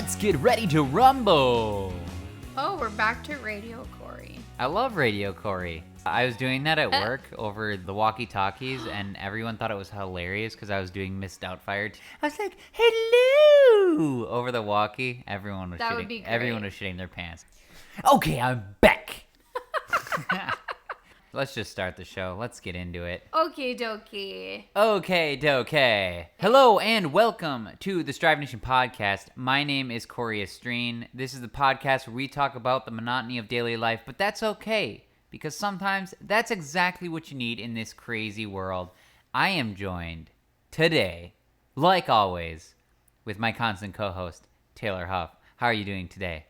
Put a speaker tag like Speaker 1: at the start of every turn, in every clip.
Speaker 1: Let's get ready to rumble.
Speaker 2: Oh, we're back to Radio Cory.
Speaker 1: I love Radio Cory. I was doing that at work over the walkie-talkies, and everyone thought it was hilarious because I was doing Miss Doubtfire. I was like, hello, over the walkie. Everyone was shitting their pants. Okay, I'm back. Let's just start the show. Let's get into it.
Speaker 2: Okie dokie.
Speaker 1: Okay, dokie. Hello and welcome to the Strive Nation podcast. My name is Cory Estreen. This is the podcast where we talk about the monotony of daily life, but that's okay because sometimes that's exactly what you need in this crazy world. I am joined today, like always, with my constant co-host, Taylor Huff. How are you doing today?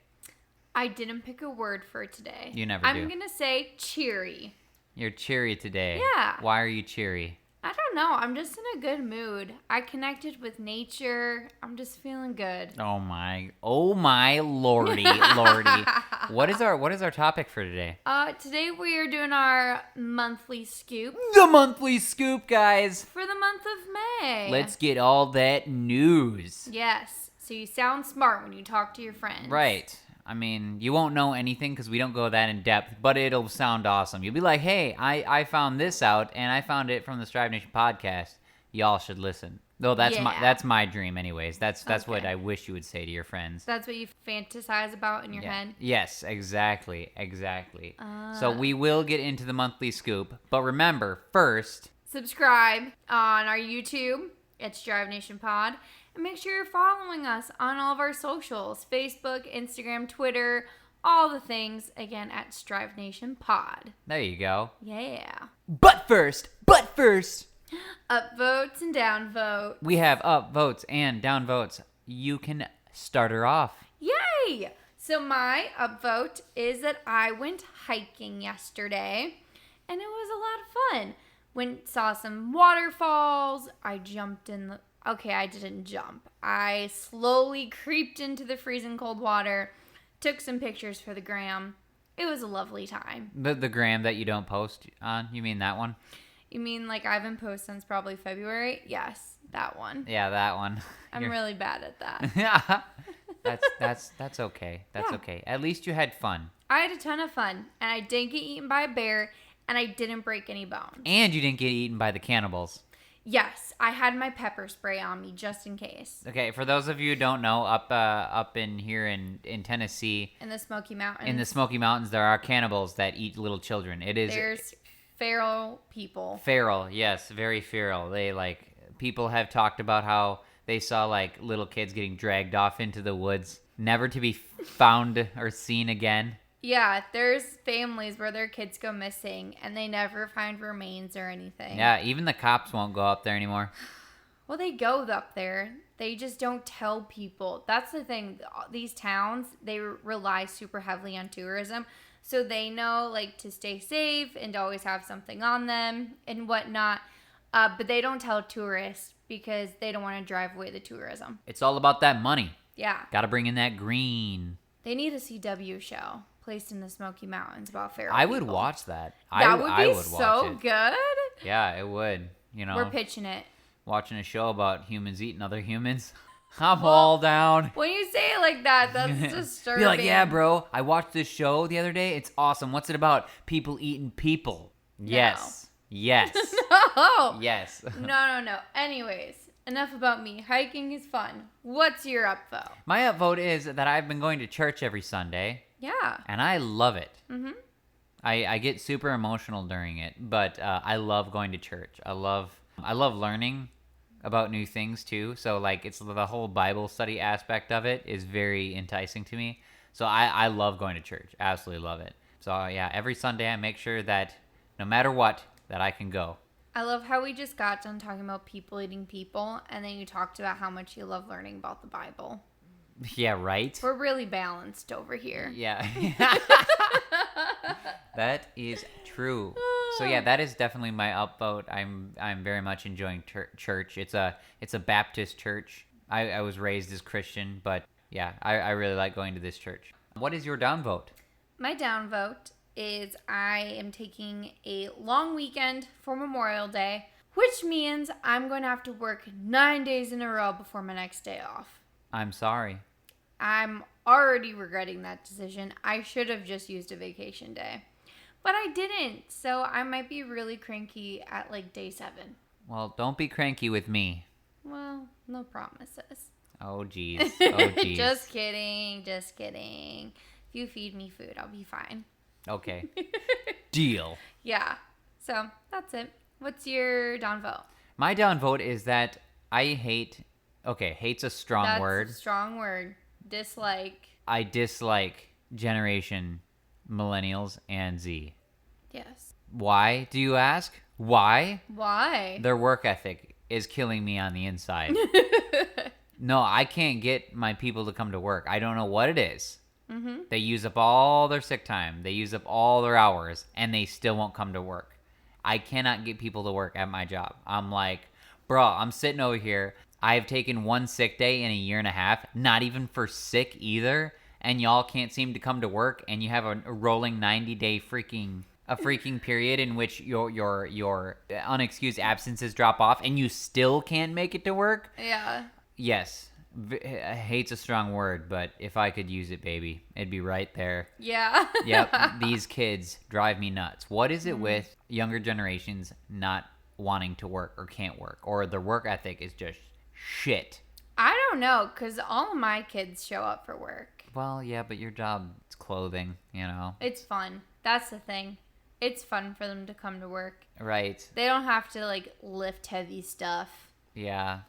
Speaker 2: I didn't pick a word for today.
Speaker 1: You never do.
Speaker 2: I'm going to say cheery.
Speaker 1: You're cheery today.
Speaker 2: Yeah.
Speaker 1: Why are you cheery?
Speaker 2: I don't know. I'm just in a good mood. I connected with nature. I'm just feeling good.
Speaker 1: Oh my lordy. What is our topic for today?
Speaker 2: Today we are doing our monthly scoop.
Speaker 1: The monthly scoop, guys.
Speaker 2: For the month of May.
Speaker 1: Let's get all that news.
Speaker 2: Yes. So you sound smart when you talk to your friends.
Speaker 1: Right. I mean, you won't know anything because we don't go that in depth, but it'll sound awesome. You'll be like, hey, I found this out, and I found it from the Strive Nation podcast. Y'all should listen. Though that's my dream anyways. That's okay. What I wish you would say to your friends.
Speaker 2: That's what you fantasize about in your head?
Speaker 1: Yes, exactly. So we will get into the monthly scoop, but remember, first...
Speaker 2: subscribe on our YouTube at Strive Nation Pod. And make sure you're following us on all of our socials, Facebook, Instagram, Twitter, all the things, again, at Strive Nation Pod.
Speaker 1: There you go.
Speaker 2: Yeah.
Speaker 1: But first.
Speaker 2: Upvotes and downvotes.
Speaker 1: We have upvotes and downvotes. You can start her off.
Speaker 2: Yay! So my upvote is that I went hiking yesterday, and it was a lot of fun. Saw some waterfalls. I jumped in the... Okay, I didn't jump. I slowly creeped into the freezing cold water, took some pictures for the gram. It was a lovely time.
Speaker 1: The gram that you don't post on? You mean that one?
Speaker 2: You mean like I haven't posted since probably February? Yes, that one.
Speaker 1: Yeah, that one.
Speaker 2: I'm really bad at that.
Speaker 1: Yeah. That's okay. That's okay. At least you had fun.
Speaker 2: I had a ton of fun, and I didn't get eaten by a bear, and I didn't break any bones.
Speaker 1: And you didn't get eaten by the cannibals.
Speaker 2: Yes, I had my pepper spray on me just in case.
Speaker 1: Okay, for those of you who don't know, up in here in Tennessee,
Speaker 2: in the Smoky Mountains.
Speaker 1: In the Smoky Mountains, there are cannibals that eat little children.
Speaker 2: There's feral people.
Speaker 1: Feral, yes, very feral. People have talked about how they saw little kids getting dragged off into the woods, never to be found or seen again.
Speaker 2: Yeah, there's families where their kids go missing and they never find remains or anything.
Speaker 1: Yeah, even the cops won't go up there anymore.
Speaker 2: Well, they go up there. They just don't tell people. That's the thing. These towns, they rely super heavily on tourism. So they know, to stay safe and to always have something on them and whatnot. But they don't tell tourists because they don't want to drive away the tourism.
Speaker 1: It's all about that money.
Speaker 2: Yeah.
Speaker 1: Got to bring in that green.
Speaker 2: They need a CW show placed in the Smoky Mountains about feral
Speaker 1: I
Speaker 2: people.
Speaker 1: would watch that.
Speaker 2: That would be so good.
Speaker 1: Yeah, it would.
Speaker 2: We're pitching it.
Speaker 1: Watching a show about humans eating other humans. I'm all down.
Speaker 2: When you say it like that, that's disturbing.
Speaker 1: Be like, yeah, bro, I watched this show the other day. It's awesome. What's it about? People eating people. Yes.
Speaker 2: No.
Speaker 1: Yes.
Speaker 2: No.
Speaker 1: Yes.
Speaker 2: No. Anyways, enough about me. Hiking is fun. What's your upvote?
Speaker 1: My upvote is that I've been going to church every Sunday.
Speaker 2: Yeah.
Speaker 1: And I love it.
Speaker 2: Mm-hmm.
Speaker 1: I get super emotional during it, but I love going to church. I love learning about new things too. So it's the whole Bible study aspect of it is very enticing to me. So I love going to church. Absolutely love it. So yeah, every Sunday I make sure that no matter what, that I can go.
Speaker 2: I love how we just got done talking about people eating people, and then you talked about how much you love learning about the Bible.
Speaker 1: Yeah, right?
Speaker 2: We're really balanced over here.
Speaker 1: Yeah. That is true. So yeah, that is definitely my upvote. I'm very much enjoying church. It's a Baptist church. I was raised as Christian, but yeah, I really like going to this church. What is your downvote?
Speaker 2: My downvote is I am taking a long weekend for Memorial Day, which means I'm going to have to work 9 days in a row before my next day off.
Speaker 1: I'm sorry.
Speaker 2: I'm already regretting that decision. I should have just used a vacation day. But I didn't, so I might be really cranky at like day 7.
Speaker 1: Well, don't be cranky with me.
Speaker 2: Well, no promises.
Speaker 1: Oh, jeez. Oh, jeez.
Speaker 2: Just kidding. Just kidding. If you feed me food, I'll be fine.
Speaker 1: Okay. Deal.
Speaker 2: Yeah. So, that's it. What's your downvote?
Speaker 1: My downvote is that I hate... Okay, hate's a strong word.
Speaker 2: That's a strong word. Dislike.
Speaker 1: I dislike generation millennials and Z.
Speaker 2: Yes.
Speaker 1: Why, do you ask? Why?
Speaker 2: Why?
Speaker 1: Their work ethic is killing me on the inside. No, I can't get my people to come to work. I don't know what it is.
Speaker 2: Mm-hmm.
Speaker 1: They use up all their sick time. They use up all their hours, and they still won't come to work. I cannot get people to work at my job. I'm like, bro, I'm sitting over here. I've taken 1 sick day in a year and a half, not even for sick either, and y'all can't seem to come to work, and you have a rolling 90-day freaking period in which your unexcused absences drop off, and you still can't make it to work?
Speaker 2: Yeah.
Speaker 1: Yes. Hate's a strong word, but if I could use it, baby, it'd be right there.
Speaker 2: Yeah.
Speaker 1: Yep. These kids drive me nuts. What is it with younger generations not wanting to work or can't work, or their work ethic is just shit?
Speaker 2: I don't know, because all of my kids show up for work.
Speaker 1: Well, yeah, but your job is clothing, you know?
Speaker 2: It's fun. That's the thing. It's fun for them to come to work.
Speaker 1: Right.
Speaker 2: They don't have to, like, lift heavy stuff.
Speaker 1: Yeah.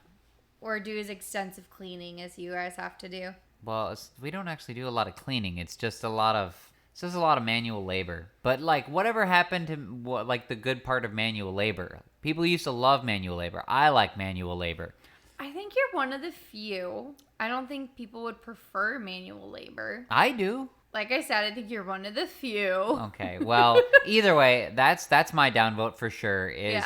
Speaker 2: Or do as extensive cleaning as you guys have to do.
Speaker 1: Well, we don't actually do a lot of cleaning. It's just a lot of manual labor. But, like, whatever happened to, like, the good part of manual labor? People used to love manual labor. I like manual labor.
Speaker 2: I think you're one of the few. I don't think people would prefer manual labor.
Speaker 1: I do.
Speaker 2: Like I said, I think you're one of the few.
Speaker 1: Okay, well, either way, that's my downvote for sure. Is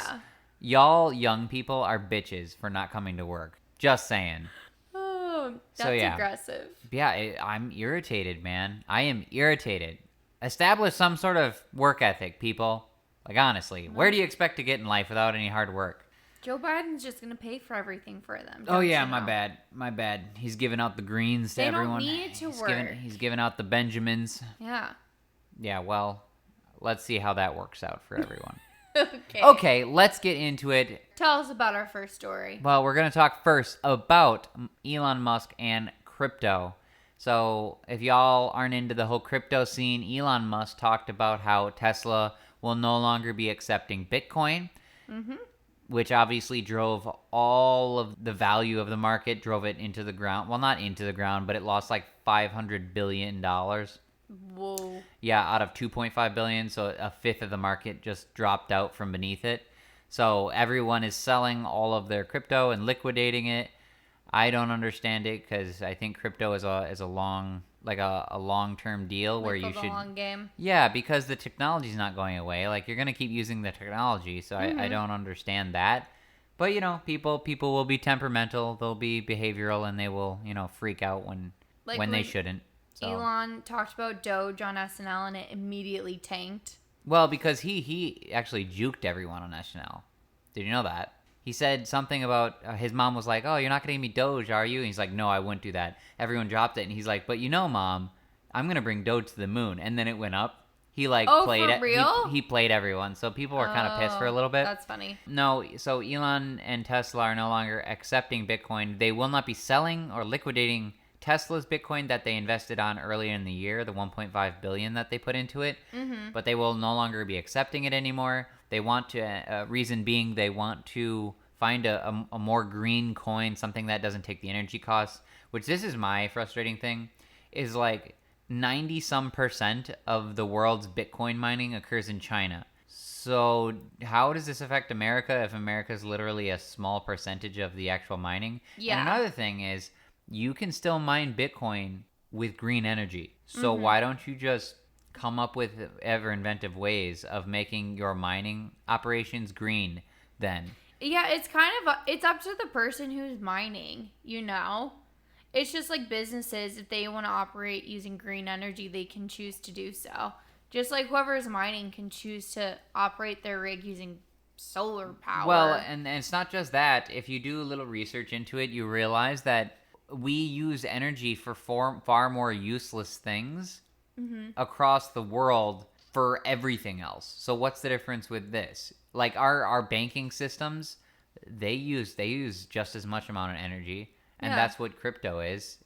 Speaker 1: y'all young people are bitches for not coming to work. Just saying.
Speaker 2: Oh, that's aggressive.
Speaker 1: Yeah, I'm irritated, man. I am irritated. Establish some sort of work ethic, people. Like, honestly, where do you expect to get in life without any hard work?
Speaker 2: Joe Biden's just going to pay for everything for them.
Speaker 1: Oh, yeah, my bad. He's giving out the greens to everyone.
Speaker 2: They don't need to work.
Speaker 1: He's giving out the Benjamins.
Speaker 2: Yeah.
Speaker 1: Yeah, well, let's see how that works out for everyone.
Speaker 2: Okay.
Speaker 1: Okay, let's get into it.
Speaker 2: Tell us about our first story.
Speaker 1: Well, we're going to talk first about Elon Musk and crypto. So, if y'all aren't into the whole crypto scene, Elon Musk talked about how Tesla will no longer be accepting Bitcoin. Mm-hmm. Which obviously drove all of the value of the market, drove it into the ground. Well, not into the ground, but it lost like $500 billion.
Speaker 2: Whoa.
Speaker 1: Yeah, out of $2.5 billion, so a fifth of the market just dropped out from beneath it. So everyone is selling all of their crypto and liquidating it. I don't understand it because I think crypto is a long-term deal where you should.
Speaker 2: Long game.
Speaker 1: Yeah, because the technology's not going away. Like, you're gonna keep using the technology, so I don't understand that. But people will be temperamental, they'll be behavioral, and they will freak out when they shouldn't. So.
Speaker 2: Elon talked about Doge on SNL and it immediately tanked.
Speaker 1: Well, because he actually juked everyone on SNL. Did you know that? He said something about his mom was like, "Oh, you're not going to give me Doge, are you?" And he's like, "No, I wouldn't do that." Everyone dropped it, and he's like, "But Mom, I'm going to bring Doge to the moon." And then it went up. He played it.
Speaker 2: For real?
Speaker 1: He played everyone, so people were kind of pissed for a little bit.
Speaker 2: That's funny.
Speaker 1: No, so Elon and Tesla are no longer accepting Bitcoin. They will not be selling or liquidating Tesla's Bitcoin that they invested on earlier in the year, the $1.5 billion that they put into it. Mm-hmm. But they will no longer be accepting it anymore. They want to, reason being, they want to find a more green coin, something that doesn't take the energy costs, which this is my frustrating thing, is like 90% of the world's Bitcoin mining occurs in China. So how does this affect America if America is literally a small percentage of the actual mining? Yeah. And another thing is, you can still mine Bitcoin with green energy. So why don't you just come up with ever inventive ways of making your mining operations green then?
Speaker 2: Yeah, it's up to the person who's mining, It's just like businesses, if they want to operate using green energy, they can choose to do so. Just like whoever's mining can choose to operate their rig using solar power.
Speaker 1: Well, and it's not just that. If you do a little research into it, you realize that we use energy for far more useless things
Speaker 2: Mm-hmm.
Speaker 1: across the world for everything else. So what's the difference with this? Like our banking systems, they use just as much amount of energy, and
Speaker 2: Yeah.
Speaker 1: that's what crypto is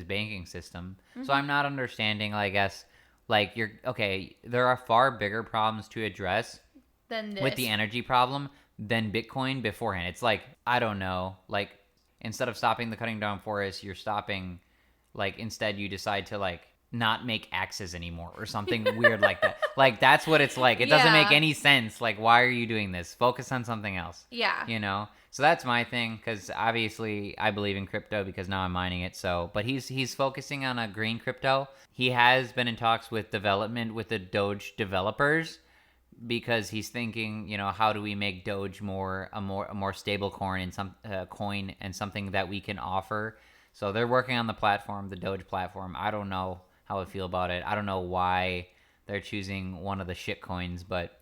Speaker 1: banking system. So
Speaker 2: Mm-hmm.
Speaker 1: I'm not understanding, I guess, like you're okay, there are far bigger problems to address
Speaker 2: Then this.
Speaker 1: with the energy problem than Bitcoin beforehand. It's like, I don't know, like instead of stopping the cutting down forests, you're stopping, like instead you decide to like not make axes anymore or something weird like that. Like that's what it's like. It doesn't make
Speaker 2: Yeah.
Speaker 1: any sense. Like, why are you doing this? Focus on something else.
Speaker 2: Yeah.
Speaker 1: You know? So that's my thing, because obviously I believe in crypto because now I'm mining it. So, but he's focusing on a green crypto. He has been in talks with development with the Doge developers, because he's thinking, you know, how do we make Doge a more stable coin and something that we can offer. So they're working on the platform, the Doge platform. I don't know how I feel about it. I don't know why they're choosing one of the shit coins, but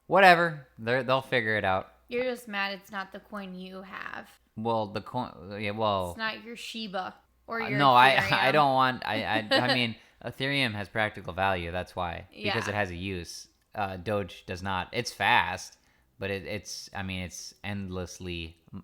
Speaker 1: whatever. They'll figure it out.
Speaker 2: You're just mad it's not the coin you have.
Speaker 1: Well, the coin, yeah. Well,
Speaker 2: It's not your Shiba or your
Speaker 1: no,
Speaker 2: Ethereum.
Speaker 1: I don't want. I mean, Ethereum has practical value. That's why, because
Speaker 2: Yeah.
Speaker 1: it has a use. Doge does not. It's fast, but it's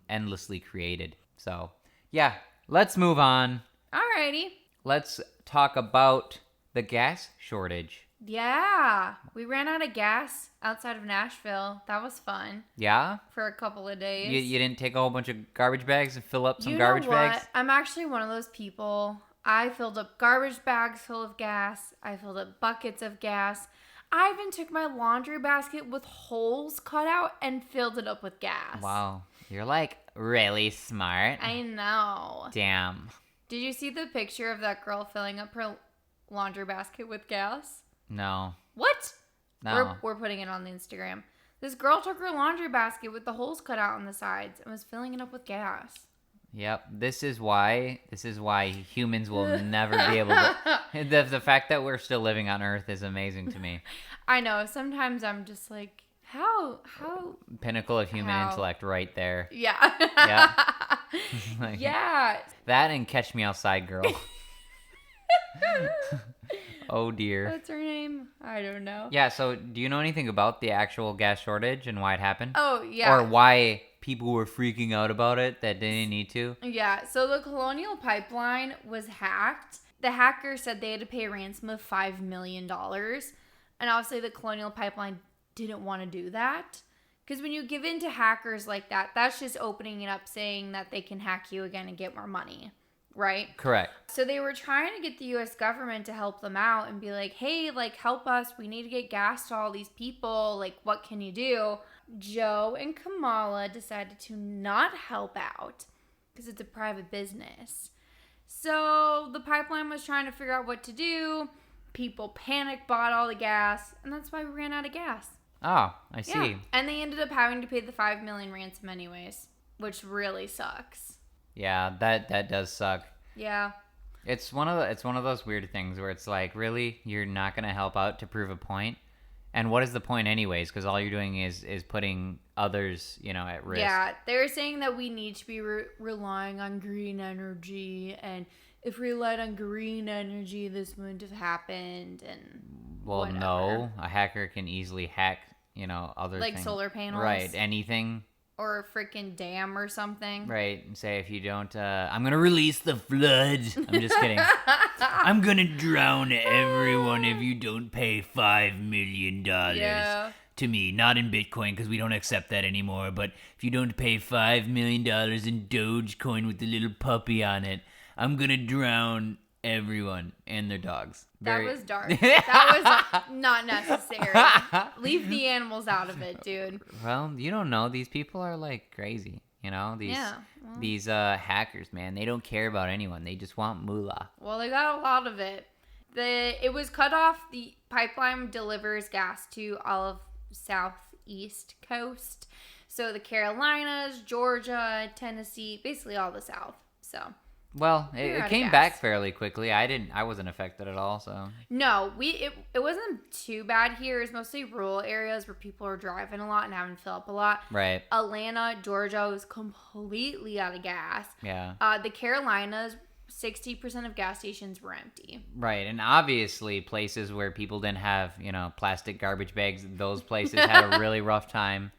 Speaker 1: endlessly created. So yeah, let's move on.
Speaker 2: Alrighty.
Speaker 1: Let's talk about the gas shortage.
Speaker 2: Yeah. We ran out of gas outside of Nashville. That was fun
Speaker 1: Yeah,
Speaker 2: for a couple of days.
Speaker 1: you didn't take a whole bunch of garbage bags and fill up some
Speaker 2: You
Speaker 1: garbage
Speaker 2: know what?
Speaker 1: bags.
Speaker 2: I'm actually one of those people. I filled up garbage bags full of gas. I filled up buckets of gas. I even took my laundry basket with holes cut out and filled it up with gas.
Speaker 1: Wow, you're like really smart.
Speaker 2: I know.
Speaker 1: Damn.
Speaker 2: Did you see the picture of that girl filling up her laundry basket with gas?
Speaker 1: No.
Speaker 2: What?
Speaker 1: No.
Speaker 2: We're putting it on the Instagram. This girl took her laundry basket with the holes cut out on the sides and was filling it up with gas.
Speaker 1: Yep, this is why humans will never be able to. The fact that we're still living on Earth is amazing to me.
Speaker 2: I know. Sometimes I'm just like, how?
Speaker 1: Pinnacle of human
Speaker 2: How?
Speaker 1: intellect, right there.
Speaker 2: Yeah.
Speaker 1: Yeah. Like,
Speaker 2: Yeah.
Speaker 1: that and Catch Me Outside, girl. Oh dear.
Speaker 2: What's her name? I don't know.
Speaker 1: Yeah. So, do you know anything about the actual gas shortage and why it happened?
Speaker 2: Oh, yeah.
Speaker 1: Or why people were freaking out about it that they didn't need to?
Speaker 2: Yeah. So the Colonial Pipeline was hacked. The hackers said they had to pay a ransom of $5 million. And obviously the Colonial Pipeline didn't want to do that. Because when you give in to hackers like that, that's just opening it up saying that they can hack you again and get more money. Right?
Speaker 1: Correct.
Speaker 2: So they were trying to get the U.S. government to help them out and be like, hey, like, help us. We need to get gas to all these people. Like, what can you do? Joe and Kamala decided to not help out because it's a private business. So the pipeline was trying to figure out what to do. People panic bought all the gas, and that's why we ran out of gas.
Speaker 1: Oh, I see.
Speaker 2: Yeah. And they ended up having to pay the $5 million ransom anyways, which really sucks.
Speaker 1: Yeah, that does suck.
Speaker 2: Yeah.
Speaker 1: It's one of those weird things where it's like, really, you're not gonna help out to prove a point, and what is the point anyways? Because all you're doing is putting others, you know, at risk.
Speaker 2: Yeah, they're saying that we need to be relying on green energy, and if we relied on green energy, this wouldn't have happened. And
Speaker 1: well,
Speaker 2: whatever.
Speaker 1: no, a hacker can easily hack, you know, other
Speaker 2: like
Speaker 1: things.
Speaker 2: solar panels,
Speaker 1: right? Anything.
Speaker 2: or a freaking dam or something.
Speaker 1: Right, and say if you don't, I'm gonna release the flood. I'm just kidding. I'm gonna drown everyone if you don't pay $5 million
Speaker 2: Yeah.
Speaker 1: to me. Not in Bitcoin, because we don't accept that anymore. But if you don't pay $5 million in Dogecoin with the little puppy on it, I'm gonna drown everyone and their dogs.
Speaker 2: That was dark. That was not necessary. Leave the animals out of it, dude.
Speaker 1: Well, you don't know. These people are like crazy. You know, these hackers, man. They don't care about anyone. They just want moolah.
Speaker 2: Well, they got a lot of it. It was cut off. The pipeline delivers gas to all of southeast coast. So the Carolinas, Georgia, Tennessee, basically all the South. So
Speaker 1: well,
Speaker 2: we were out
Speaker 1: it
Speaker 2: of
Speaker 1: came
Speaker 2: gas.
Speaker 1: back fairly quickly. I wasn't affected at all. So
Speaker 2: no, it wasn't too bad here. It's mostly rural areas where people are driving a lot and having to fill up a lot.
Speaker 1: right,
Speaker 2: Atlanta, Georgia was completely out of gas.
Speaker 1: yeah.
Speaker 2: The Carolinas 60% of gas stations were empty.
Speaker 1: Right, and obviously places where people didn't have, plastic garbage bags, those places had a really rough time.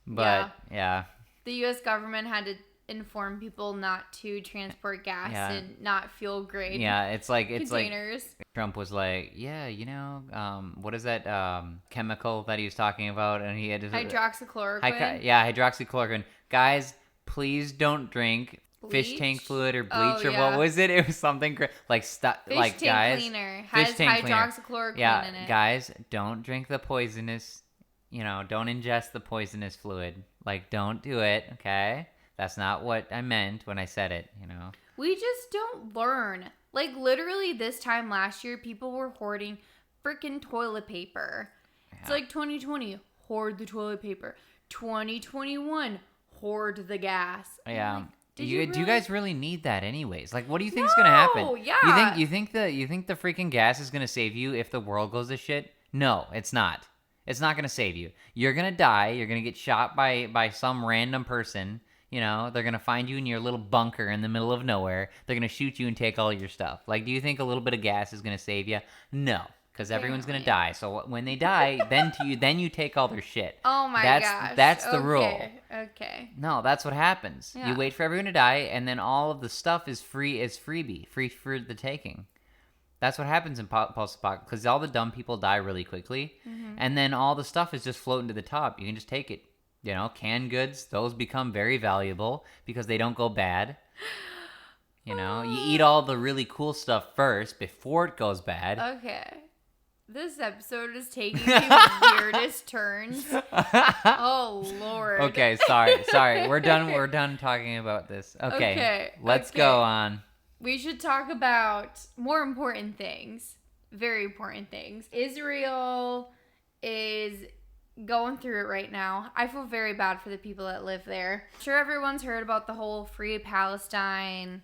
Speaker 1: But, yeah.
Speaker 2: The U.S. government had to inform people not to transport gas in not fuel grade containers.
Speaker 1: Trump was like, what is that chemical that he was talking about? And he had
Speaker 2: hydroxychloroquine.
Speaker 1: Hydroxychloroquine. Guys, please don't drink fish tank fluid or bleach or what was it? It was something
Speaker 2: Fish tank cleaner has hydroxychloroquine in it.
Speaker 1: Guys, don't drink the poisonous. Don't ingest the poisonous fluid. Like, don't do it. Okay. That's not what I meant when I said it,
Speaker 2: We just don't learn. Like, literally this time last year, people were hoarding freaking toilet paper. Yeah. It's like 2020, hoard the toilet paper. 2021, hoard the gas.
Speaker 1: Yeah. Like, do you guys really need that anyways? Like, what do you think is going to happen?
Speaker 2: Yeah.
Speaker 1: You think the freaking gas is going to save you if the world goes to shit? No, it's not. It's not going to save you. You're going to die. You're going to get shot by some random person. They're going to find you in your little bunker in the middle of nowhere. They're going to shoot you and take all your stuff. Like, do you think a little bit of gas is going to save you? No, because everyone's going to die. So when they die, then you take all their shit.
Speaker 2: Oh my gosh.
Speaker 1: That's the rule.
Speaker 2: Okay.
Speaker 1: No, that's what happens.
Speaker 2: Yeah.
Speaker 1: You wait for everyone to die, and then all of the stuff is free for the taking. That's what happens in post-apocalypse, because all the dumb people die really quickly, and then all the stuff is just floating to the top. You can just take it. Canned goods, those become very valuable because they don't go bad. You eat all the really cool stuff first before it goes bad.
Speaker 2: Okay. This episode is taking the weirdest turns. Oh, Lord.
Speaker 1: Okay, sorry. We're done talking about this. Okay. Let's go on.
Speaker 2: We should talk about more important things. Very important things. Israel is going through it right now. I feel very bad for the people that live there. I'm sure everyone's heard about the whole Free Palestine,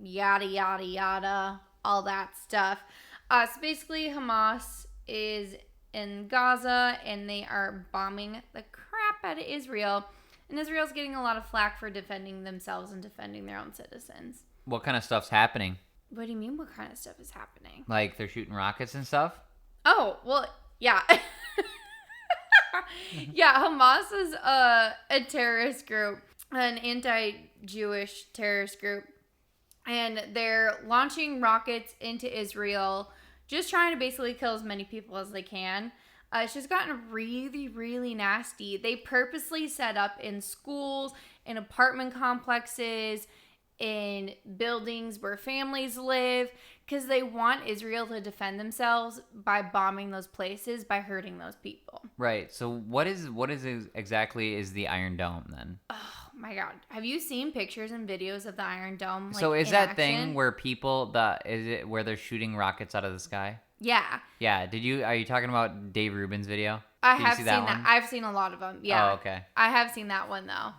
Speaker 2: yada, yada, yada, all that stuff. So basically, Hamas is in Gaza, and they are bombing the crap out of Israel. And Israel's getting a lot of flack for defending themselves and defending their own citizens.
Speaker 1: What kind of stuff's happening?
Speaker 2: What do you mean, what kind of stuff is happening?
Speaker 1: Like, they're shooting rockets and stuff?
Speaker 2: Oh, well, yeah. Yeah, Hamas is a terrorist group, an anti-Jewish terrorist group, and they're launching rockets into Israel, just trying to basically kill as many people as they can. It's just gotten really, really nasty. They purposely set up in schools, in apartment complexes, in buildings where families live, because they want Israel to defend themselves by bombing those places, by hurting those people.
Speaker 1: Right. So what is exactly is the Iron Dome then?
Speaker 2: Oh my God. Have you seen pictures and videos of the Iron Dome?
Speaker 1: So is that thing where where they're shooting rockets out of the sky?
Speaker 2: Yeah.
Speaker 1: Yeah. Are you talking about Dave Rubin's video?
Speaker 2: I have seen that. I've seen a lot of them. Yeah.
Speaker 1: Oh, okay.
Speaker 2: I have seen that one though.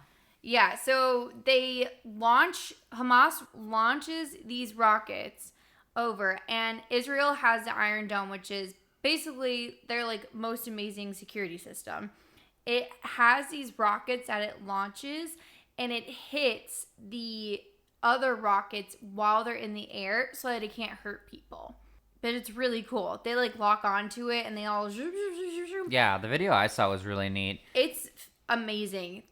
Speaker 2: Yeah, so Hamas launches these rockets over, and Israel has the Iron Dome, which is basically their most amazing security system. It has these rockets that it launches, and it hits the other rockets while they're in the air so that it can't hurt people. But it's really cool. They lock onto it, and they all
Speaker 1: Yeah, the video I saw was really neat.
Speaker 2: It's amazing.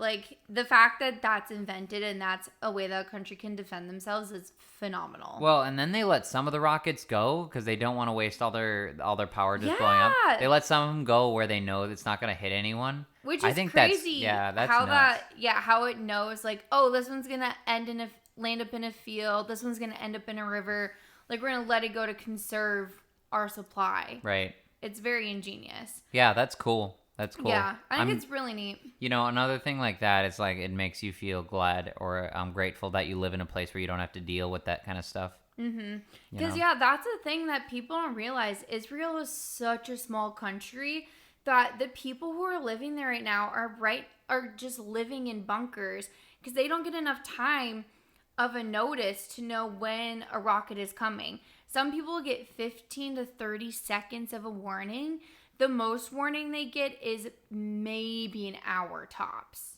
Speaker 2: The fact that that's invented and that's a way that a country can defend themselves is phenomenal.
Speaker 1: Well, and then they let some of the rockets go because they don't want to waste all their power just blowing up. They let some of them go where they know it's not going to hit anyone.
Speaker 2: Which is crazy.
Speaker 1: That's
Speaker 2: how
Speaker 1: nuts.
Speaker 2: How it knows this one's going to land up in a field. This one's going to end up in a river. We're going to let it go to conserve our supply.
Speaker 1: Right.
Speaker 2: It's very ingenious.
Speaker 1: Yeah, that's cool. That's cool.
Speaker 2: Yeah, I think it's really neat.
Speaker 1: Another thing like that is it makes you feel glad or grateful that you live in a place where you don't have to deal with that kind of stuff.
Speaker 2: Mm-hmm. Because, that's the thing that people don't realize. Israel is such a small country that the people who are living there right now are just living in bunkers because they don't get enough time of a notice to know when a rocket is coming. Some people get 15 to 30 seconds of a warning. The most warning they get is maybe an hour tops.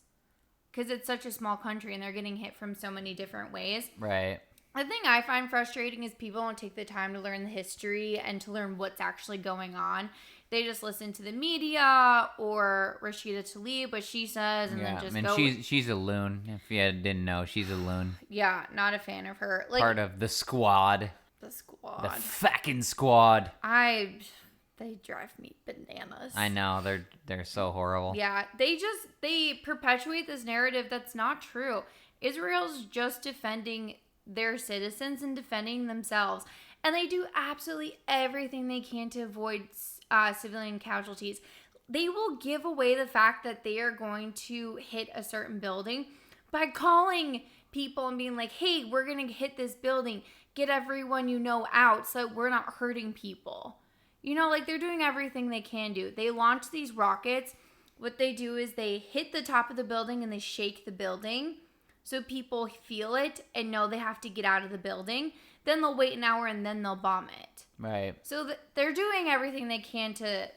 Speaker 2: Because it's such a small country and they're getting hit from so many different ways.
Speaker 1: Right.
Speaker 2: The thing I find frustrating is people don't take the time to learn the history and to learn what's actually going on. They just listen to the media or Rashida Tlaib, what she says, and then just go.
Speaker 1: She's a loon. If you didn't know, she's a loon.
Speaker 2: Yeah, not a fan of her. Like,
Speaker 1: part of the squad.
Speaker 2: The squad.
Speaker 1: The fucking squad.
Speaker 2: They drive me bananas.
Speaker 1: I know, they're so horrible.
Speaker 2: Yeah, they perpetuate this narrative that's not true. Israel's just defending their citizens and defending themselves. And they do absolutely everything they can to avoid civilian casualties. They will give away the fact that they are going to hit a certain building by calling people and being like, hey, we're going to hit this building. Get everyone you know out so we're not hurting people. You know, like, they're doing everything they can do. They launch these rockets. What they do is they hit the top of the building and they shake the building so people feel it and know they have to get out of the building. Then they'll wait an hour and then they'll bomb it.
Speaker 1: Right.
Speaker 2: So they're doing everything they can to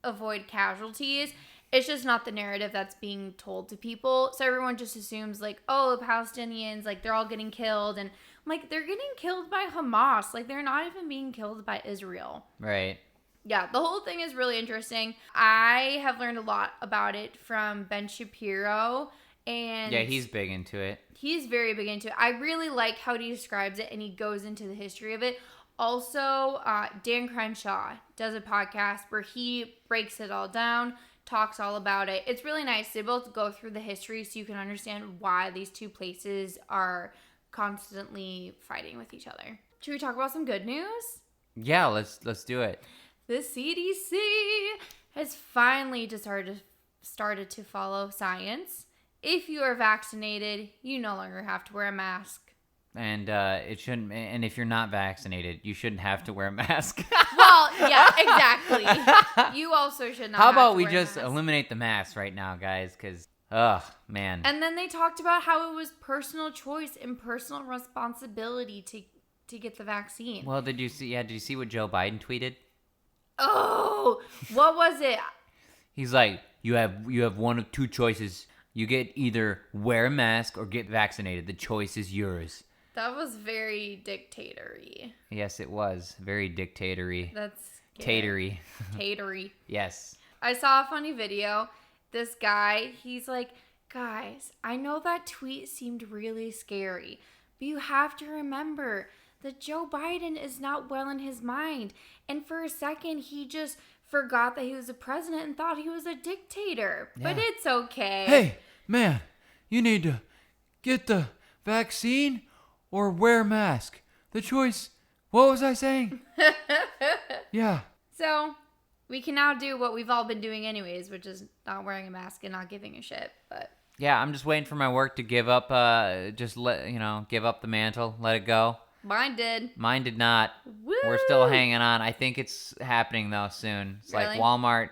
Speaker 2: avoid casualties. It's just not the narrative that's being told to people. So everyone just assumes, like, oh, the Palestinians, like, they're all getting killed. And I'm like, they're getting killed by Hamas. Like, they're not even being killed by Israel.
Speaker 1: Right.
Speaker 2: Yeah, the whole thing is really interesting. I have learned a lot about it from Ben Shapiro. And
Speaker 1: yeah, he's big into it.
Speaker 2: He's very big into it. I really like how he describes it and he goes into the history of it. Also, Dan Crenshaw does a podcast where he breaks it all down, talks all about it. It's really nice. They both go through the history so you can understand why these two places are constantly fighting with each other. Should we talk about some good news?
Speaker 1: Yeah, let's do it.
Speaker 2: The CDC has finally started to follow science. If you are vaccinated, you no longer have to wear a mask.
Speaker 1: And it shouldn't. And if you're not vaccinated, you shouldn't have to wear a mask.
Speaker 2: Well, yeah, exactly. You also should not.
Speaker 1: How about we
Speaker 2: wear
Speaker 1: just
Speaker 2: a mask.
Speaker 1: Eliminate the mask right now, guys? Because, man.
Speaker 2: And then they talked about how it was personal choice and personal responsibility to get the vaccine.
Speaker 1: Well, did you see? Yeah, did you see what Joe Biden tweeted?
Speaker 2: Oh, what was it?
Speaker 1: He's like, you have one of two choices. You get either wear a mask or get vaccinated. The choice is yours.
Speaker 2: That was very dictatory.
Speaker 1: Yes, it was. Very dictatory.
Speaker 2: That's
Speaker 1: Tatery.
Speaker 2: Tatery.
Speaker 1: Yes.
Speaker 2: I saw a funny video. This guy, he's like, guys, I know that tweet seemed really scary, but you have to remember that Joe Biden is not well in his mind. And for a second, he just forgot that he was a president and thought he was a dictator. Yeah. But it's okay.
Speaker 1: Hey, man, you need to get the vaccine or wear a mask. The choice, what was I saying? Yeah.
Speaker 2: So, we can now do what we've all been doing anyways, which is not wearing a mask and not giving a shit. But
Speaker 1: yeah, I'm just waiting for my work to give up, give up the mantle, let it go.
Speaker 2: Mine did.
Speaker 1: Mine did not.
Speaker 2: Woo!
Speaker 1: We're still hanging on. I think it's happening though soon. It's
Speaker 2: really?
Speaker 1: Like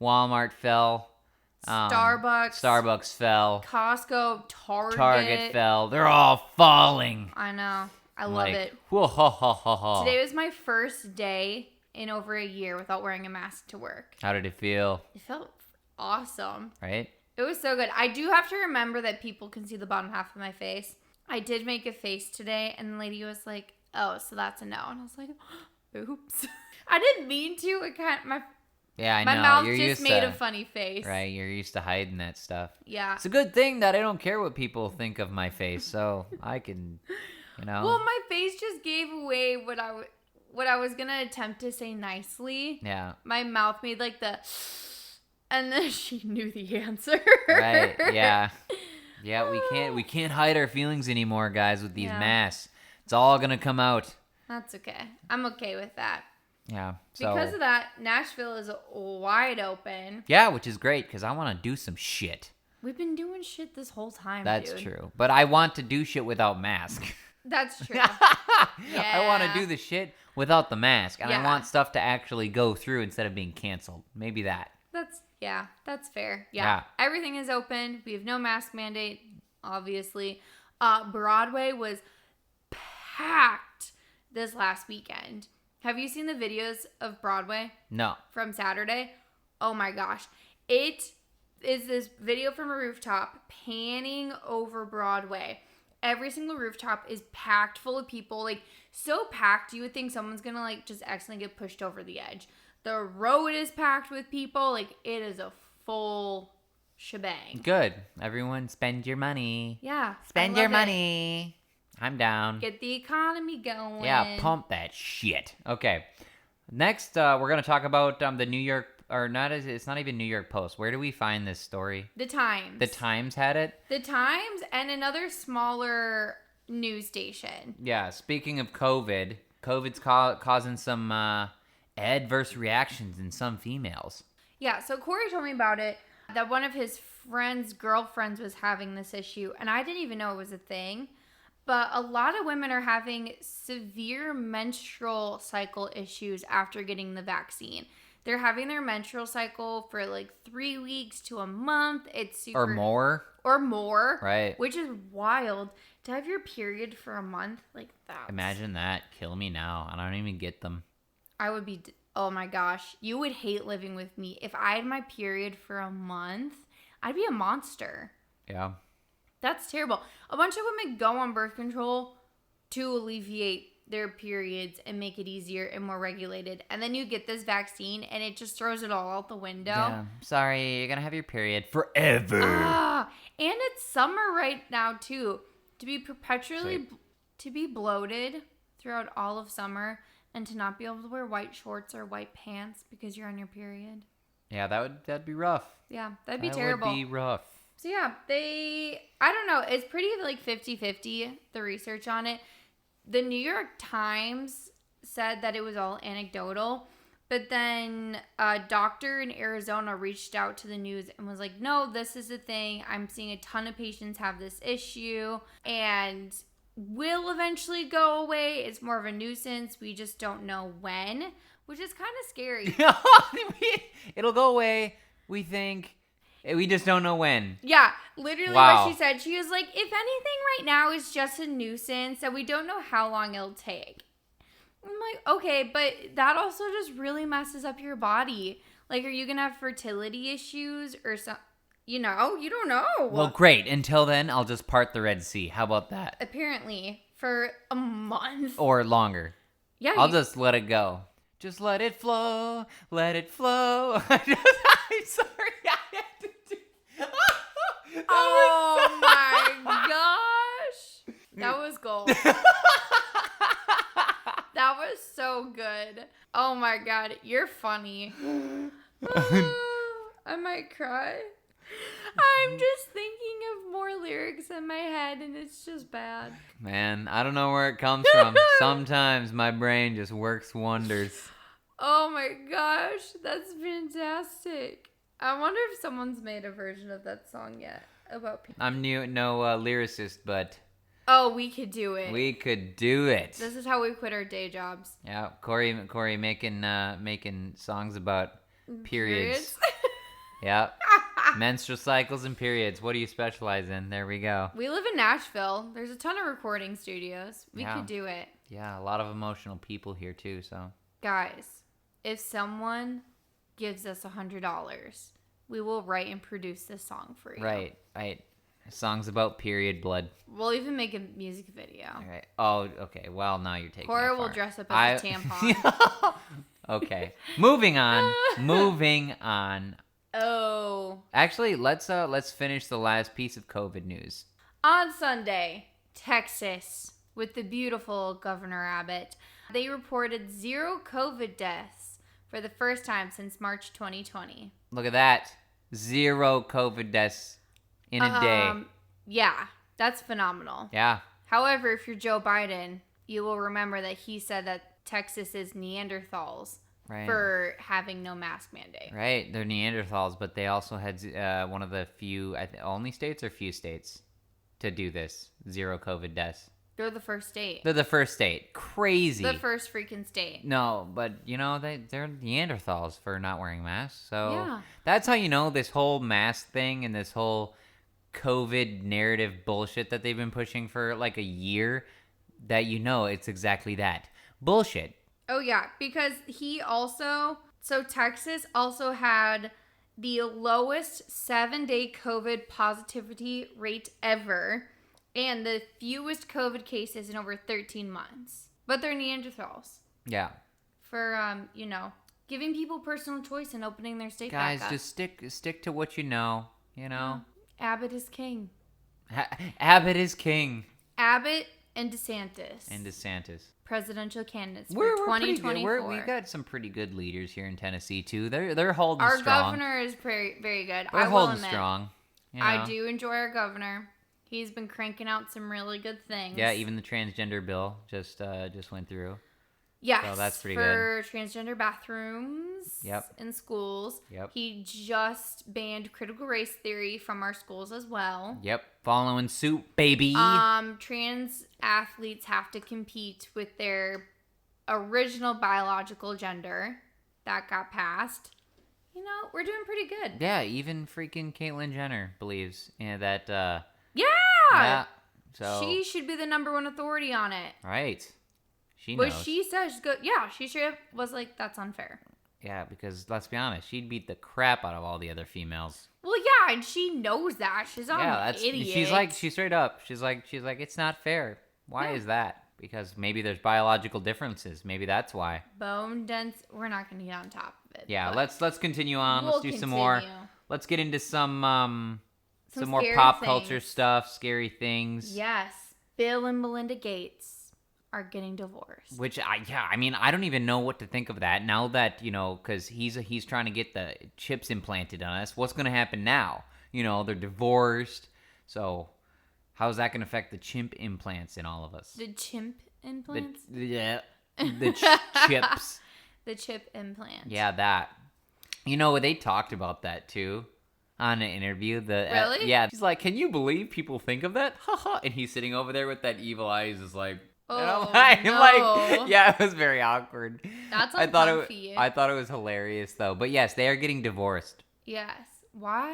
Speaker 1: Walmart fell.
Speaker 2: Starbucks
Speaker 1: fell.
Speaker 2: Costco,
Speaker 1: Target fell. They're all falling.
Speaker 2: I know. I love it.
Speaker 1: Whoa, ho, ho, ho, ho.
Speaker 2: Today was my first day in over a year without wearing a mask to work.
Speaker 1: How did it feel?
Speaker 2: It felt awesome.
Speaker 1: Right?
Speaker 2: It was so good. I do have to remember that people can see the bottom half of my face. I did make a face today, and the lady was like, oh, so that's a no. And I was like, oops. I didn't mean to.
Speaker 1: Yeah, I know.
Speaker 2: My mouth
Speaker 1: You're
Speaker 2: just made a funny face.
Speaker 1: Right, you're used to hiding that stuff.
Speaker 2: Yeah.
Speaker 1: It's a good thing that I don't care what people think of my face, so I can,
Speaker 2: Well, my face just gave away what I was going to attempt to say nicely.
Speaker 1: Yeah.
Speaker 2: My mouth made like the... And then she knew the answer.
Speaker 1: Right, yeah. Yeah, we can't hide our feelings anymore, guys, with these masks. It's all going to come out.
Speaker 2: That's okay. I'm okay with that.
Speaker 1: Yeah.
Speaker 2: So. Because of that, Nashville is wide open.
Speaker 1: Yeah, which is great because I want to do some shit.
Speaker 2: We've been doing shit this whole time,
Speaker 1: That's true. But I want to do shit without mask.
Speaker 2: That's true.
Speaker 1: Yeah. I want to do the shit without the mask. And I want stuff to actually go through instead of being canceled. Maybe that.
Speaker 2: That's fair. Yeah. Everything is open. We have no mask mandate, obviously. Broadway was packed this last weekend. Have you seen the videos of Broadway?
Speaker 1: No.
Speaker 2: From Saturday? Oh my gosh. It is this video from a rooftop panning over Broadway. every single rooftop is packed full of people. Like, so packed, you would think someone's gonna, like, just accidentally get pushed over the edge. The road is packed with people. Like, it is a full shebang.
Speaker 1: Good. Everyone spend your money.
Speaker 2: Yeah.
Speaker 1: Spend your money. I'm down.
Speaker 2: Get the economy going.
Speaker 1: Yeah, pump that shit. Okay. Next, we're going to talk about the New York, it's not even New York Post. Where do we find this story?
Speaker 2: The Times.
Speaker 1: The Times had it?
Speaker 2: The Times and another smaller news station.
Speaker 1: Yeah, speaking of COVID's causing some adverse reactions in some females.
Speaker 2: Yeah, so Cory told me about it, that one of his friend's girlfriends was having this issue, and I didn't even know it was a thing. But a lot of women are having severe menstrual cycle issues after getting the vaccine. They're having their menstrual cycle for like 3 weeks to a month. It's super... Or more.
Speaker 1: Right.
Speaker 2: Which is wild. To have your period for a month, like that.
Speaker 1: Imagine that. Kill me now. I don't even get them.
Speaker 2: I would be... Oh my gosh. You would hate living with me. If I had my period for a month, I'd be a monster.
Speaker 1: Yeah.
Speaker 2: That's terrible. A bunch of women go on birth control to alleviate their periods and make it easier and more regulated. And then you get this vaccine and it just throws it all out the window.
Speaker 1: Yeah. Sorry, you're going to have your period forever.
Speaker 2: And it's summer right now too. To be perpetually, to be bloated throughout all of summer and to not be able to wear white shorts or white pants because you're on your period.
Speaker 1: Yeah, that'd be rough.
Speaker 2: Yeah, that'd be terrible.
Speaker 1: That would be rough.
Speaker 2: So yeah, I don't know, it's pretty like 50-50, the research on it. The New York Times said that it was all anecdotal, but then a doctor in Arizona reached out to the news and was like, no, this is the thing. I'm seeing a ton of patients have this issue and will eventually go away. It's more of a nuisance. We just don't know when, which is kind of scary.
Speaker 1: It'll go away, we think. We just don't know when.
Speaker 2: Yeah, literally
Speaker 1: Wow.
Speaker 2: what she said. She was like, if anything right now is just a nuisance and we don't know how long it'll take. I'm like, okay, but that also just really messes up your body. Like, are you going to have fertility issues or something? You know, you don't know.
Speaker 1: Well, great. Until then, I'll just part the Red Sea. How about that?
Speaker 2: Apparently, for a month.
Speaker 1: Or longer.
Speaker 2: Yeah.
Speaker 1: I'll just let it go. Just let it flow. Let it flow. I'm sorry.
Speaker 2: Oh my gosh. That was gold. That was so good. Oh my god, you're funny. I might cry. I'm just thinking of more lyrics in my head and it's just bad.
Speaker 1: Man, I don't know where it comes from. Sometimes my brain just works wonders.
Speaker 2: Oh my gosh, that's fantastic. I wonder if someone's made a version of that song yet about people.
Speaker 1: I'm no lyricist, but...
Speaker 2: Oh, we could do it.
Speaker 1: We could do it.
Speaker 2: This is how we quit our day jobs.
Speaker 1: Yeah, Cory making songs about periods. Yeah. Menstrual cycles and periods. What do you specialize in? There we go.
Speaker 2: We live in Nashville. There's a ton of recording studios. We could do it.
Speaker 1: Yeah, a lot of emotional people here too, so.
Speaker 2: Guys, if someone gives us $100, we will write and produce this song for you.
Speaker 1: Right. Songs about period blood.
Speaker 2: We'll even make a music video.
Speaker 1: All right. Oh, okay. Well, now you're taking
Speaker 2: Cora
Speaker 1: it far.
Speaker 2: will dress up as a tampon.
Speaker 1: Okay. Moving on.
Speaker 2: Oh.
Speaker 1: Actually, let's finish the last piece of COVID news.
Speaker 2: On Sunday, Texas, with the beautiful Governor Abbott, they reported 0 COVID deaths for the first time since March 2020.
Speaker 1: Look at that. 0 COVID deaths in a day.
Speaker 2: Yeah, that's phenomenal.
Speaker 1: Yeah.
Speaker 2: However, if you're Joe Biden, you will remember that he said that Texas is Neanderthals for having no mask mandate.
Speaker 1: Right. They're Neanderthals, but they also had one of the few, only states or few states to do this. 0 COVID deaths.
Speaker 2: They're the first state.
Speaker 1: They're the first state. Crazy.
Speaker 2: The first freaking state.
Speaker 1: No, but, they're Neanderthals for not wearing masks. So
Speaker 2: yeah.
Speaker 1: That's how you know this whole mask thing and this whole COVID narrative bullshit that they've been pushing for like a year, that it's exactly that. Bullshit.
Speaker 2: Oh, yeah, because Texas also had the lowest 7-day COVID positivity rate ever. And the fewest COVID cases in over 13 months. But they're Neanderthals.
Speaker 1: Yeah.
Speaker 2: For, giving people personal choice and opening their state
Speaker 1: Guys,
Speaker 2: back up.
Speaker 1: just stick to what you know,
Speaker 2: Abbott is king.
Speaker 1: Abbott is king.
Speaker 2: Abbott and DeSantis. Presidential candidates for 2024.
Speaker 1: We've got some pretty good leaders here in Tennessee, too. They're holding
Speaker 2: our
Speaker 1: strong.
Speaker 2: Our governor is very, very good.
Speaker 1: They're holding strong.
Speaker 2: I do enjoy our governor. He's been cranking out some really good things.
Speaker 1: Yeah, even the transgender bill just went through.
Speaker 2: Yes,
Speaker 1: so that's pretty
Speaker 2: for transgender bathrooms in schools.
Speaker 1: Yep.
Speaker 2: He just banned critical race theory from our schools as well.
Speaker 1: Yep, following suit, baby.
Speaker 2: Trans athletes have to compete with their original biological gender. That got passed. We're doing pretty good.
Speaker 1: Yeah, even freaking Caitlyn Jenner believes that.
Speaker 2: Yeah.
Speaker 1: So
Speaker 2: she should be the number one authority on it.
Speaker 1: Right. She
Speaker 2: knows.
Speaker 1: But
Speaker 2: she says, "Good." Yeah, she straight up was like, "That's unfair."
Speaker 1: Yeah, because let's be honest, she'd beat the crap out of all the other females.
Speaker 2: Well, yeah, and she knows that. She's not an idiot.
Speaker 1: She's straight up. She's like, it's not fair. Why is that? Because maybe there's biological differences. Maybe that's why.
Speaker 2: Bone dense. We're not going to get on top of it.
Speaker 1: Yeah, let's continue on. Let's do some more. Let's get into some more pop culture stuff, scary things.
Speaker 2: Yes, Bill and Melinda Gates are getting divorced.
Speaker 1: Which I don't even know what to think of that now that because he's trying to get the chips implanted on us. What's going to happen now? They're divorced. So how's that going to affect the chimp implants in all of us?
Speaker 2: The chimp implants?
Speaker 1: The chips.
Speaker 2: The chip implants.
Speaker 1: Yeah, that. They talked about that too on an interview.
Speaker 2: Really?
Speaker 1: Yeah. She's like, can you believe people think of that? Haha. And he's sitting over there with that evil eye. He's just like,
Speaker 2: oh,
Speaker 1: no. Yeah, it was very awkward.
Speaker 2: That's
Speaker 1: I thought it was hilarious though. But yes, they are getting divorced.
Speaker 2: Yes. Why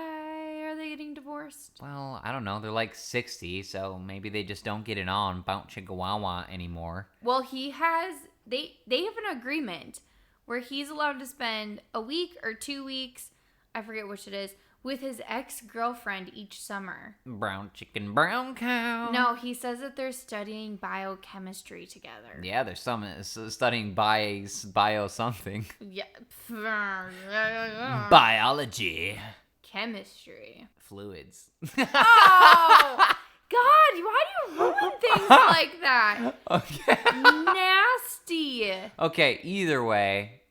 Speaker 2: are they getting divorced?
Speaker 1: Well, I don't know. They're like 60, so maybe they just don't get it on bounce chickawawa anymore.
Speaker 2: Well, they have an agreement where he's allowed to spend a week or 2 weeks, I forget which it is, with his ex-girlfriend each summer.
Speaker 1: Brown chicken, brown cow.
Speaker 2: No, he says that they're studying biochemistry together.
Speaker 1: Yeah, they're studying bio something.
Speaker 2: Yeah.
Speaker 1: Biology.
Speaker 2: Chemistry.
Speaker 1: Fluids.
Speaker 2: Oh! God, why do you ruin things like that?
Speaker 1: Okay.
Speaker 2: Nasty.
Speaker 1: Okay, either way,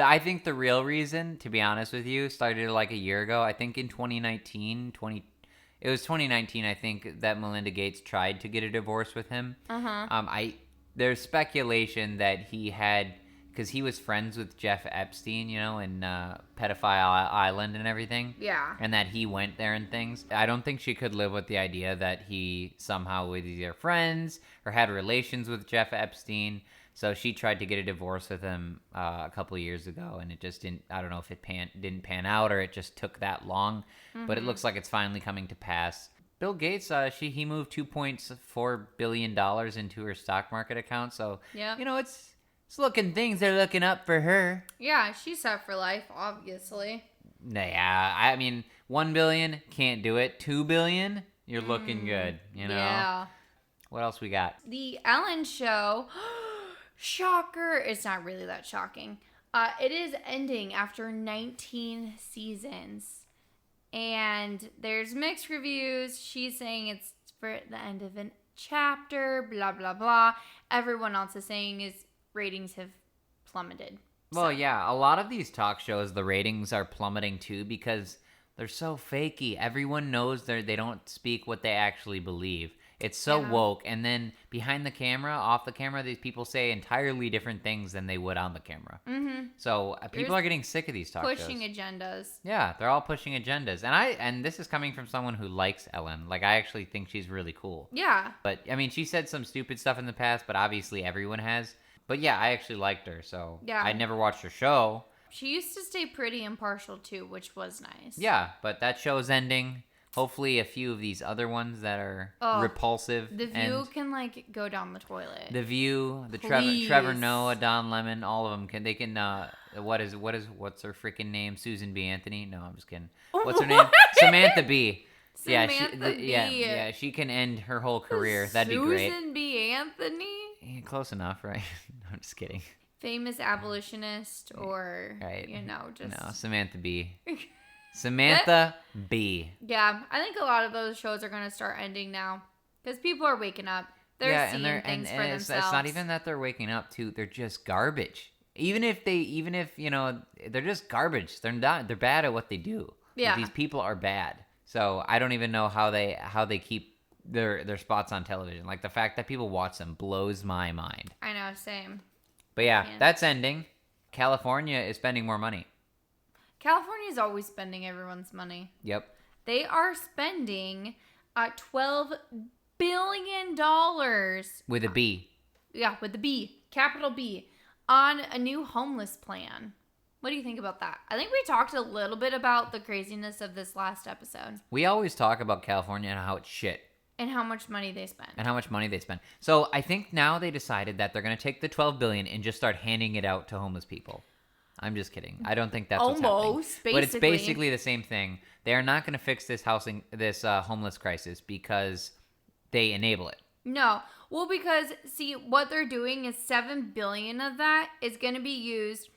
Speaker 1: I think the real reason, to be honest with you, started like a year ago. I think in 2019, I think, that Melinda Gates tried to get a divorce with him.
Speaker 2: Uh-huh.
Speaker 1: There's speculation that he had, because he was friends with Jeff Epstein, in Pedophile Island and everything.
Speaker 2: Yeah.
Speaker 1: And that he went there and things. I don't think she could live with the idea that he somehow was either friends or had relations with Jeff Epstein. So she tried to get a divorce with him a couple of years ago, and it just didn't. I don't know if it didn't pan out or it just took that long. Mm-hmm. But it looks like it's finally coming to pass. Bill Gates, he moved $2.4 billion into her stock market account. So
Speaker 2: yeah,
Speaker 1: it's looking, things are looking up for her.
Speaker 2: Yeah, she's set for life, obviously.
Speaker 1: Yeah, I mean, $1 billion can't do it. $2 billion, you're looking good.
Speaker 2: Yeah.
Speaker 1: What else we got?
Speaker 2: The Ellen Show. Shocker. It's not really that shocking. It is ending after 19 seasons. And there's mixed reviews. She's saying it's for the end of a chapter, blah, blah, blah. Everyone else is saying his ratings have plummeted.
Speaker 1: Well, yeah, a lot of these talk shows, the ratings are plummeting too because they're so fakey. Everyone knows they don't speak what they actually believe. It's so woke, and then behind the camera, off the camera, these people say entirely different things than they would on the camera.
Speaker 2: Mm-hmm.
Speaker 1: So people are getting sick of these talk shows.
Speaker 2: Pushing agendas.
Speaker 1: Yeah, they're all pushing agendas, and this is coming from someone who likes Ellen. Like, I actually think she's really cool.
Speaker 2: Yeah.
Speaker 1: But I mean, she said some stupid stuff in the past, but obviously everyone has. But yeah, I actually liked her. So I never watched her show.
Speaker 2: She used to stay pretty impartial too, which was nice.
Speaker 1: Yeah, but that show's ending. Hopefully a few of these other ones that are repulsive.
Speaker 2: The View can go down the toilet.
Speaker 1: The View, the Trevor Noah, Don Lemon, all of them what's her freaking name? Susan B. Anthony? No, I'm just kidding. What's her name? Samantha Bee.
Speaker 2: Samantha B.
Speaker 1: Yeah, she can end her whole career. That'd be great.
Speaker 2: Susan B. Anthony.
Speaker 1: Yeah, close enough, right? I'm just kidding.
Speaker 2: Famous abolitionist, or
Speaker 1: Right.
Speaker 2: just
Speaker 1: No, Samantha B. Samantha B.
Speaker 2: Yeah, I think a lot of those shows are going to start ending now because people are waking up. They're seeing things for themselves.
Speaker 1: It's not even that they're waking up too. They're just garbage. Even if they're just garbage. They're bad at what they do.
Speaker 2: Yeah.
Speaker 1: Like, these people are bad. So I don't even know how they keep their spots on television. Like, the fact that people watch them blows my mind.
Speaker 2: I know, same.
Speaker 1: But yeah, that's ending. California is spending more money.
Speaker 2: California is always spending everyone's money.
Speaker 1: Yep.
Speaker 2: They are spending $12 billion.
Speaker 1: With a B.
Speaker 2: Yeah, with the B, capital B, on a new homeless plan. What do you think about that? I think we talked a little bit about the craziness of this last episode.
Speaker 1: We always talk about California and how it's shit.
Speaker 2: And how much money they spend.
Speaker 1: So I think now they decided that they're going to take the $12 billion and just start handing it out to homeless people. I'm just kidding. I don't think that's what's happening.
Speaker 2: Basically.
Speaker 1: But it's basically the same thing. They are not going to fix this homeless crisis because they enable it.
Speaker 2: No. Well, because, see, what they're doing is $7 billion of that is going to be used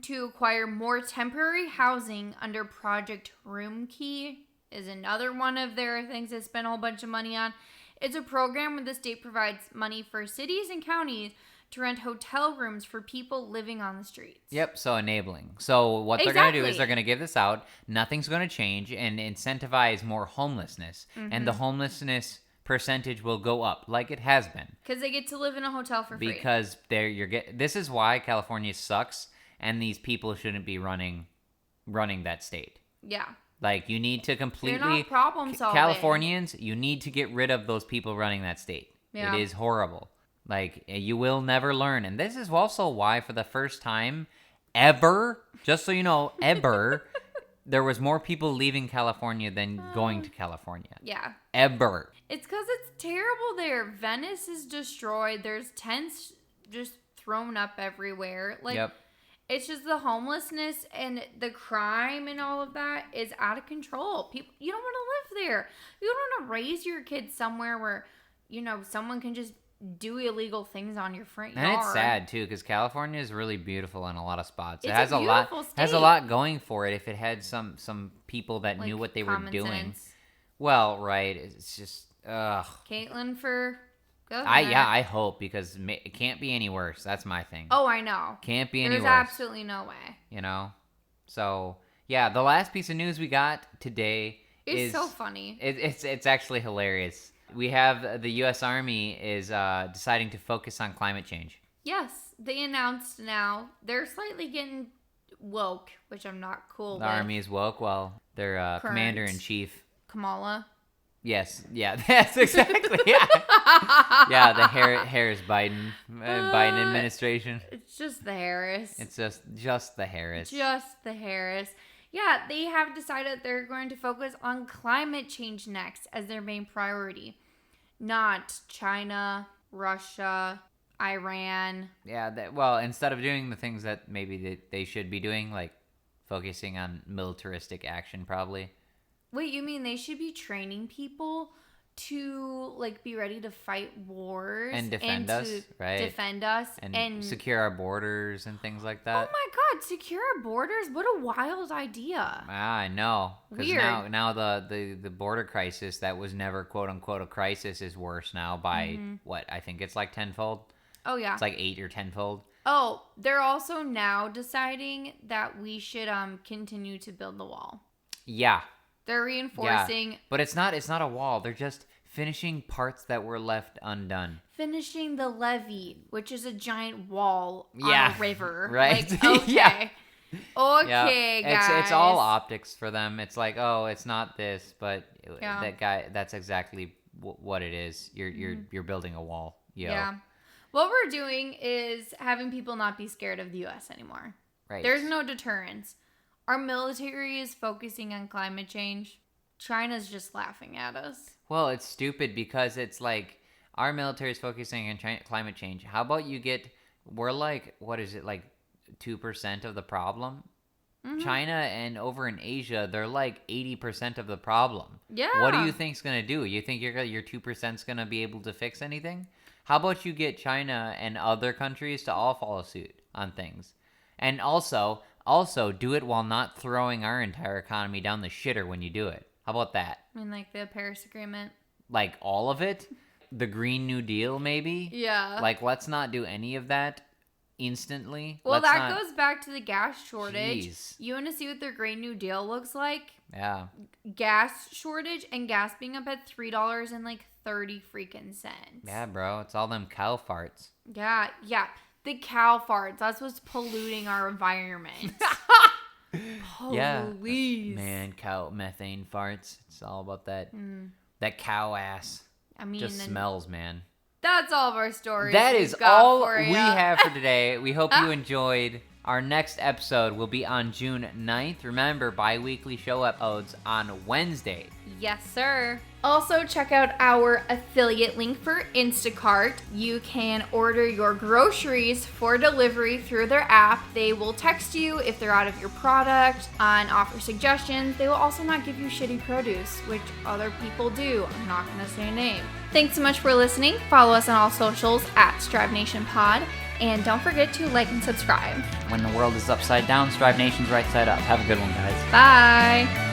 Speaker 2: to acquire more temporary housing under Project Roomkey. Is another one of their things they spend a whole bunch of money on. It's a program where the state provides money for cities and counties to rent hotel rooms for people living on the streets.
Speaker 1: Yep, so enabling. So what they're going to do is they're going to give this out. Nothing's going to change and incentivize more homelessness. Mm-hmm. And the homelessness percentage will go up like it has been.
Speaker 2: Because they get to live in a hotel for free.
Speaker 1: Because this is why California sucks and these people shouldn't be running that state.
Speaker 2: Yeah.
Speaker 1: Like, you need to completely...
Speaker 2: They're not problem solving.
Speaker 1: Californians, you need to get rid of those people running that state. Yeah. It is horrible. Like, you will never learn. And this is also why, for the first time ever, just so you know, ever, there was more people leaving California than going to California.
Speaker 2: Yeah.
Speaker 1: Ever.
Speaker 2: It's because it's terrible there. Venice is destroyed. There's tents just thrown up everywhere. Like, yep. It's just the homelessness and the crime and all of that is out of control. People, you don't want to live there. You don't want to raise your kids somewhere where, someone can just do illegal things on your front yard.
Speaker 1: And it's sad too, because California is really beautiful in a lot of spots.
Speaker 2: It has a lot. State.
Speaker 1: Has a lot going for it. If it had some people that knew what they were doing. Sense. Well, right. It's just
Speaker 2: Caitlin for.
Speaker 1: I hope, because it can't be any worse. That's my thing.
Speaker 2: Oh, I know.
Speaker 1: Can't be any worse.
Speaker 2: There's absolutely no way.
Speaker 1: So yeah, the last piece of news we got today is
Speaker 2: so funny.
Speaker 1: It's actually hilarious. We have the U.S. Army is deciding to focus on climate change.
Speaker 2: Yes, they announced now they're slightly getting woke, which I'm not cool with.
Speaker 1: The Army is woke. Well, their commander-in-chief.
Speaker 2: Kamala.
Speaker 1: Yes, yeah, that's exactly, yeah. Yeah, the Harris Biden administration.
Speaker 2: It's just the Harris.
Speaker 1: It's just the Harris.
Speaker 2: Just the Harris. Yeah, they have decided they're going to focus on climate change next as their main priority. Not China, Russia, Iran.
Speaker 1: Yeah, instead of doing the things that maybe they should be doing, like focusing on militaristic action probably.
Speaker 2: Wait, you mean they should be training people to be ready to fight wars
Speaker 1: and defend us, right?
Speaker 2: Defend us
Speaker 1: and secure our borders and things like that.
Speaker 2: Oh my God, secure our borders? What a wild idea!
Speaker 1: I know.
Speaker 2: Weird.
Speaker 1: Now the border crisis that was never quote unquote a crisis is worse now by what? I think it's like tenfold.
Speaker 2: Oh yeah,
Speaker 1: it's like 8 or tenfold.
Speaker 2: Oh, they're also now deciding that we should continue to build the wall.
Speaker 1: Yeah.
Speaker 2: They're reinforcing.
Speaker 1: Yeah, but it's not a wall. They're just finishing parts that were left undone.
Speaker 2: Finishing the levee, which is a giant wall on a river.
Speaker 1: Right.
Speaker 2: Okay.
Speaker 1: Yeah.
Speaker 2: Okay, guys.
Speaker 1: It's all optics for them. It's like, oh, it's not this, but that guy, that's exactly what it is. You're building a wall. Yeah.
Speaker 2: What we're doing is having people not be scared of the U.S. anymore.
Speaker 1: Right.
Speaker 2: There's no deterrence. Our military is focusing on climate change. China's just laughing at us.
Speaker 1: Well, it's stupid because it's like our military is focusing on climate change. How about we're like, what is it, like 2% of the problem? China and over in Asia, they're like 80% of the problem.
Speaker 2: Yeah.
Speaker 1: What do you think's going to do? You think your 2%'s going to be able to fix anything? How about you get China and other countries to all follow suit on things? And also do it while not throwing our entire economy down the shitter when you do it. How about that?
Speaker 2: I mean, like the Paris Agreement.
Speaker 1: Like all of it? The Green New Deal, maybe?
Speaker 2: Yeah.
Speaker 1: Like, let's not do any of that instantly.
Speaker 2: Well, goes back to the gas shortage.
Speaker 1: Jeez.
Speaker 2: You want to see what their Green New Deal looks like?
Speaker 1: Yeah.
Speaker 2: Gas shortage and gas being up at $3 and like 30 freaking cents.
Speaker 1: Yeah, bro. It's all them cow farts.
Speaker 2: Yeah. The cow farts. That's what's polluting our environment.
Speaker 1: Yeah.
Speaker 2: Please.
Speaker 1: Man, cow methane farts. It's all about that. That cow ass.
Speaker 2: I mean,
Speaker 1: just smells, man.
Speaker 2: That's all of our stories.
Speaker 1: That is all we have for today. We hope you enjoyed. Our next episode will be on June 9th. Remember, bi-weekly show uploads on Wednesday.
Speaker 2: Yes, sir. Also, check out our affiliate link for Instacart. You can order your groceries for delivery through their app. They will text you if they're out of your product and offer suggestions. They will also not give you shitty produce, which other people do. I'm not going to say a name. Thanks so much for listening. Follow us on all socials at Strive Nation Pod. And don't forget to like and subscribe.
Speaker 1: When the world is upside down, Strive Nation's right side up. Have a good one, guys.
Speaker 2: Bye.